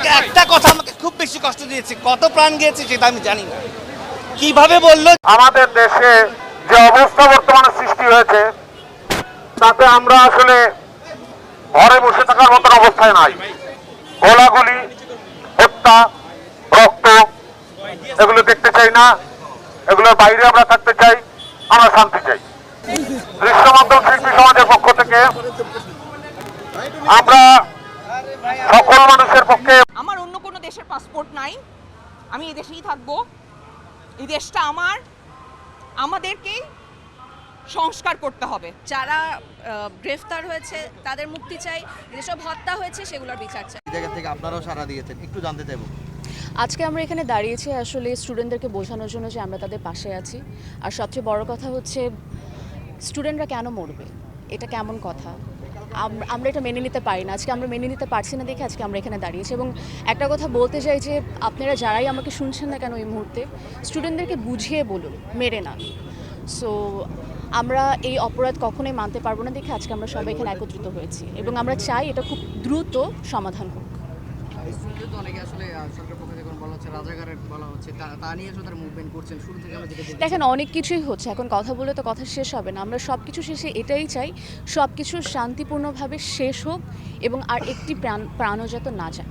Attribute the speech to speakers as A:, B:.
A: আপনাকে একটা কথা আমাকে খুব বেশি কষ্ট দিয়েছে, কত প্রাণ গিয়েছে সেটা আমি জানি না। কিভাবে বললো
B: আমাদের দেশে যে অবস্থা বর্তমানে সৃষ্টি হয়েছে তাতে আমরা আসলে ঘরে বসে থাকার মতন অবস্থায় নাই। গোলাগুলি, হত্যা, রক্ত এগুলো দেখতে চাই না। এগুলোর বাইরে আমরা থাকতে চাই, আমরা শান্তি চাই। দৃশ্য মাধ্যম শিল্পী সমাজের পক্ষ থেকে আমরা সকল মানুষের পক্ষে
C: আমার অন্য কোনো দেশের পাসপোর্ট নাই, আমি এই দেশেই থাকবো। এই দেশটা আমার, আমাদেরকেই সংস্কার করতে হবে।
D: যারা গ্রেফতার হয়েছে তাদের মুক্তি চাই, যেসব হত্যা হয়েছে সেগুলোর বিচার চাই।
E: এই জায়গা থেকে আপনারাও সাড়া দিয়েছেন, একটু জানতে চাইবো।
F: আজকে আমরা এখানে দাঁড়িয়েছি আসলে স্টুডেন্টদেরকে বোঝানোর জন্য যে আমরা তাদের পাশে আছি। আর সবচেয়ে বড় কথা হচ্ছে স্টুডেন্টরা কেন মরবে, এটা কেমন কথা, আমরা এটা মেনে নিতে পারি না। আজকে আমরা মেনে নিতে পারছি না দেখে আজকে আমরা এখানে দাঁড়িয়েছি। এবং একটা কথা বলতে চাই যে আপনারা যারাই আমাকে শুনছেন না কেন এই মুহূর্তে, স্টুডেন্টদেরকে বুঝিয়ে বলুন, মেরে না। সো আমরা এই অপরাধ কখনোই মানতে পারবো না দেখে আজকে আমরা সবাই এখানে একত্রিত হয়েছি এবং আমরা চাই এটা খুব দ্রুত সমাধান হোক।
E: অনেকে আসলে সরকার পক্ষ থেকে বলা হচ্ছে রাজাকারের বলা হচ্ছে, তা নিয়ে আসলে তারা মুভমেন্ট করছেন শুরু থেকে। আমরা যেটা
F: দেখেন অনেক কিছুই হচ্ছে, এখন কথা বলে তো কথা শেষ হবে না। আমরা সব কিছু শেষে এটাই চাই সব কিছু শান্তিপূর্ণভাবে শেষ হোক এবং আর একটি প্রাণও যাতে না যায়।